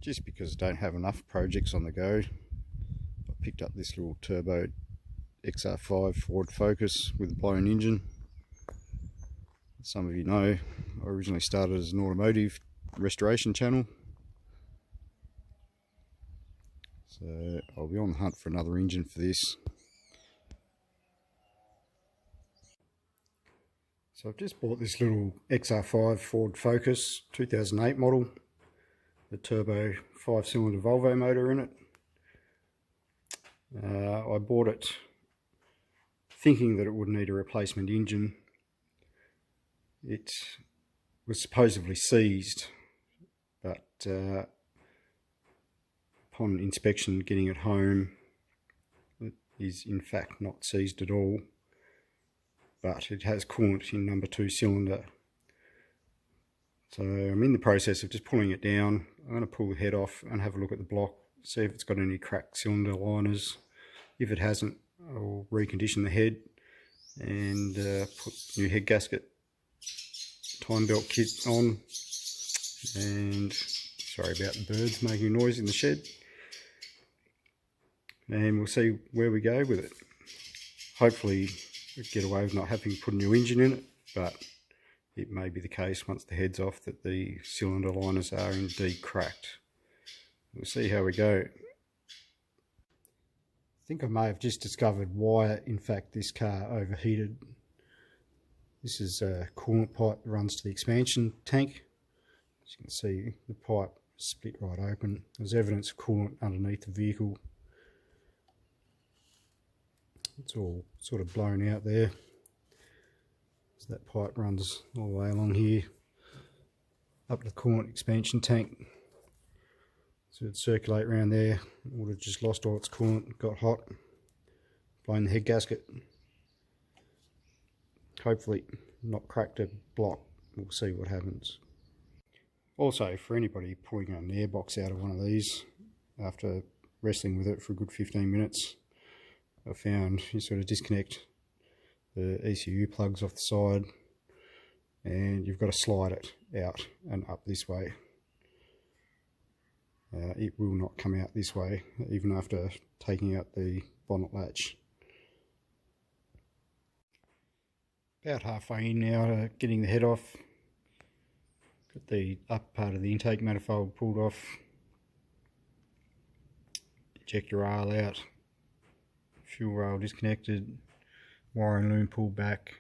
just because I don't have enough projects on the go, I picked up this little turbo XR5 Ford Focus with a blown engine. As some of you know, I originally started as an automotive restoration channel, so I'll be on the hunt for another engine for this. So I've just bought this little XR5 Ford Focus 2008 model, the turbo 5-cylinder Volvo motor in it. I bought it thinking that it would need a replacement engine. It was supposedly seized, but upon inspection getting it home, it is in fact not seized at all, but it has coolant in number 2 cylinder. So I'm in the process of just pulling it down. I'm going to pull the head off and have a look at the block, see if it's got any cracked cylinder liners. If it hasn't, I'll recondition the head and put new head gasket, time belt kit on, and sorry about the birds making noise in the shed, and we'll see where we go with it. Hopefully we get away with not having to put a new engine in it, but it may be the case once the head's off that the cylinder liners are indeed cracked. We'll see how we go. I think I may have just discovered why in fact this car overheated. This is a coolant pipe that runs to the expansion tank. As you can see, the pipe split right open. There's evidence of coolant underneath the vehicle. It's all sort of blown out there. So that pipe runs all the way along here up to the coolant expansion tank. So it'd circulate around there. It would have just lost all its coolant, got hot, blown the head gasket. Hopefully not cracked a block. We'll see what happens. Also, for anybody pulling an airbox out of one of these after wrestling with it for a good 15 minutes, I found you sort of disconnect the ECU plugs off the side and you've got to slide it out and up this way. It will not come out this way even after taking out the bonnet latch. About halfway in now to getting the head off. Got the upper part of the intake manifold pulled off. Ejector rail out. Fuel rail disconnected. Wiring loom pulled back.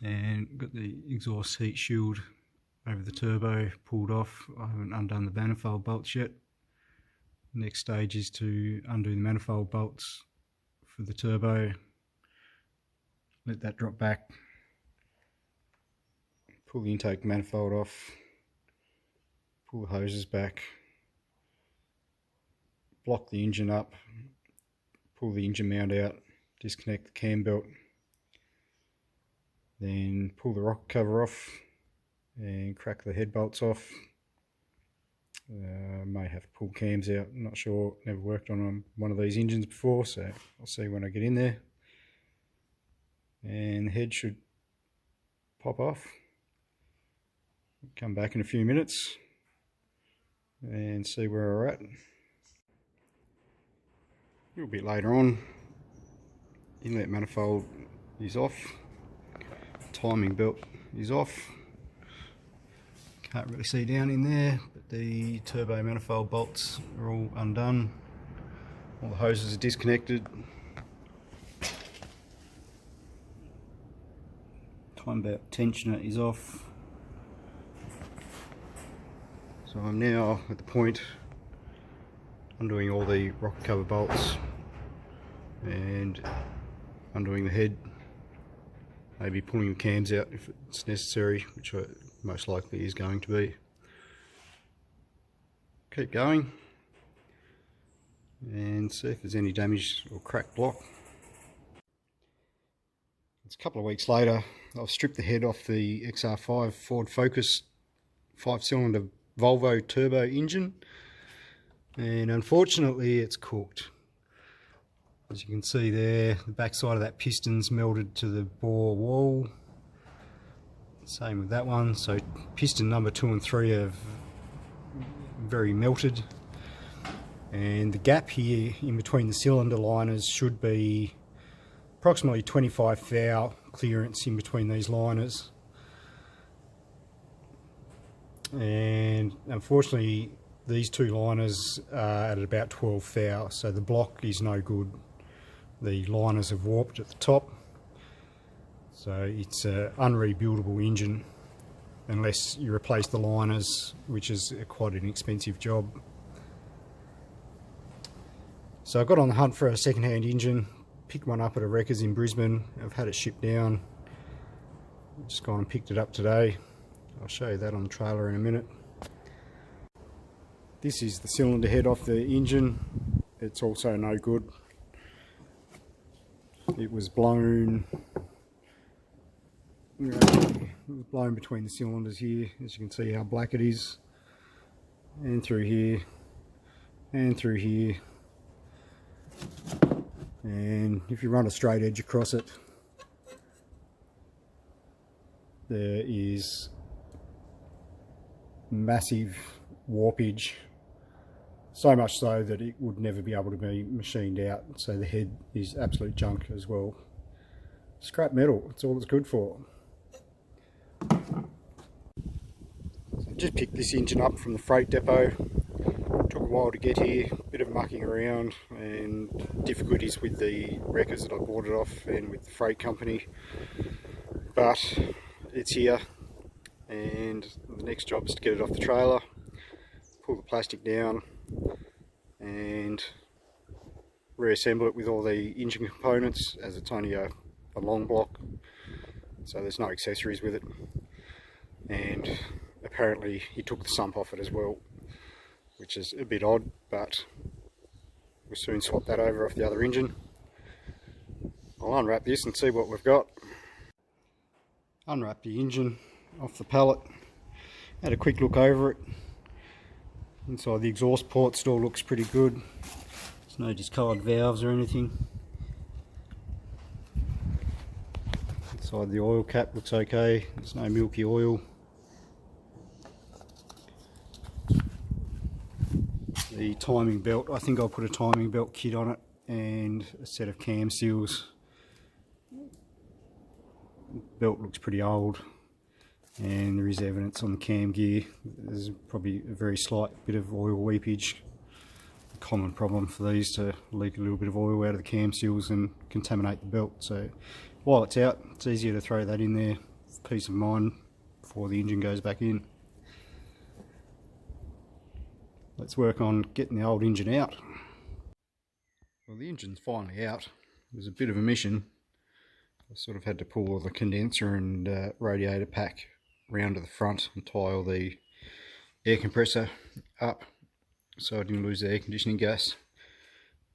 And got the exhaust heat shield over the turbo pulled off. I haven't undone the manifold bolts yet. Next stage is to undo the manifold bolts for the turbo. Let that drop back, pull the intake manifold off, pull the hoses back, block the engine up, pull the engine mount out, disconnect the cam belt, then pull the rocker cover off and crack the head bolts off. May have to pull cams out, I'm not sure, never worked on one of these engines before, so I'll see when I get in there. And the head should pop off. Come back in a few minutes and see where we're at. A little bit later on, inlet manifold is off, timing belt is off. Can't really see down in there, but the turbo manifold bolts are all undone. All the hoses are disconnected. Time belt tensioner is off. So I'm now at the point undoing all the rocker cover bolts and undoing the head, maybe pulling the cams out if it's necessary, which most likely is going to be. Keep going and see if there's any damage or cracked block. It's a couple of weeks later. I've stripped the head off the XR5 Ford Focus 5-cylinder Volvo turbo engine, and unfortunately it's cooked. As you can see there, the back side of that piston's melted to the bore wall. Same with that one. So piston number 2 and 3 have very melted. And the gap here in between the cylinder liners should be approximately 25 thou clearance in between these liners. And unfortunately these two liners are at about 12 thou, so the block is no good. The liners have warped at the top, so it's an unrebuildable engine unless you replace the liners, which is quite an expensive job. So I got on the hunt for a second-hand engine, picked one up at a wreckers in Brisbane. I've had it shipped down. Just gone and picked it up today. I'll show you that on the trailer in a minute. This is the cylinder head off the engine. It's also no good. It was blown. It was blown between the cylinders here, as you can see how black it is, and through here, and through here. And if you run a straight edge across it, there is massive warpage, so much so that it would never be able to be machined out. So the head is absolute junk as well. Scrap metal, it's all it's good for. So I just picked this engine up from the freight depot. Took a while to get here, bit of mucking around and difficulties with the wreckers that I bought it off and with the freight company, but it's here, and the next job is to get it off the trailer, pull the plastic down and reassemble it with all the engine components, as it's only a long block, so there's no accessories with it. And apparently he took the sump off it as well, which is a bit odd, but we'll soon swap that over off the other engine. I'll unwrap this and see what we've got. Unwrap the engine off the pallet, had a quick look over it. Inside the exhaust port still looks pretty good. There's no discoloured valves or anything. Inside the oil cap looks okay, there's no milky oil. The timing belt, I think I'll put a timing belt kit on it and a set of cam seals. The belt looks pretty old and there is evidence on the cam gear. There's probably a very slight bit of oil leakage. A common problem for these, to leak a little bit of oil out of the cam seals and contaminate the belt. So while it's out, it's easier to throw that in there for peace of mind before the engine goes back in. Let's work on getting the old engine out. Well, the engine's finally out. It was a bit of a mission. I sort of had to pull all the condenser and radiator pack round to the front and tie all the air compressor up so I didn't lose the air conditioning gas,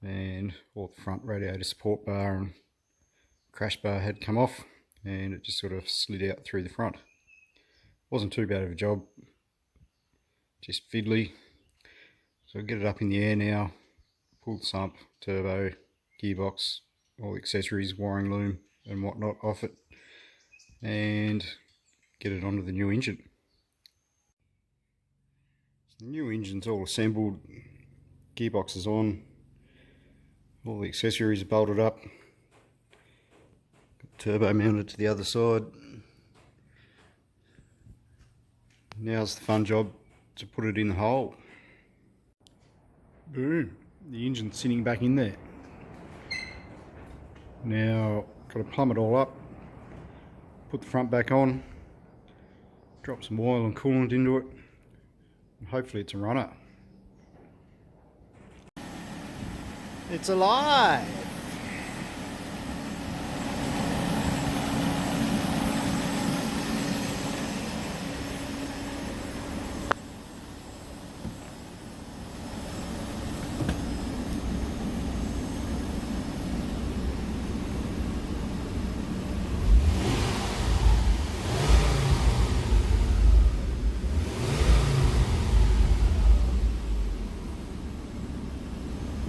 and all the front radiator support bar and crash bar had come off and it just sort of slid out through the front. Wasn't too bad of a job, just fiddly. So I'll get it up in the air now, pull the sump, turbo, gearbox, all the accessories, wiring loom and whatnot off it, and get it onto the new engine. So the new engine's all assembled, gearbox is on, all the accessories are bolted up, got the turbo mounted to the other side. Now's the fun job, to put it in the hole. Boom, the engine's sitting back in there. Now, got to plumb it all up, put the front back on, drop some oil and coolant into it, and hopefully it's a runner. It's alive!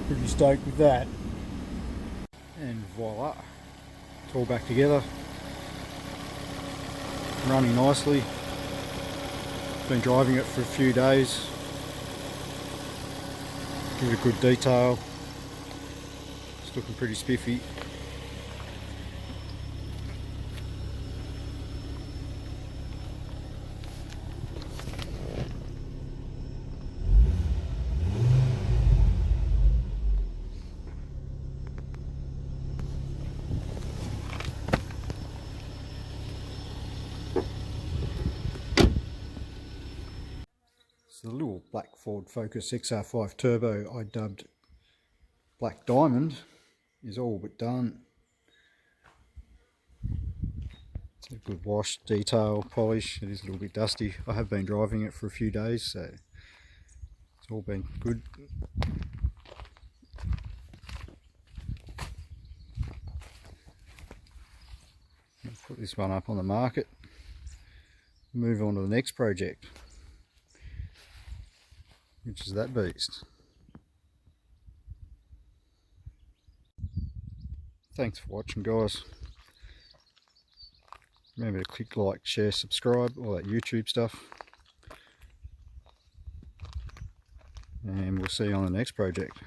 Pretty stoked with that, and voila, it's all back together, running nicely. Been driving it for a few days, Give it a good detail. It's looking pretty spiffy. The little black Ford Focus XR5 Turbo I dubbed Black Diamond is all but done. It's a good wash, detail, polish. It is a little bit dusty. I have been driving it for a few days, so it's all been good. Let's put this one up on the market. Move on to the next project, which is that beast. Thanks for watching, guys. Remember to click like, share, subscribe, all that YouTube stuff. And we'll see you on the next project.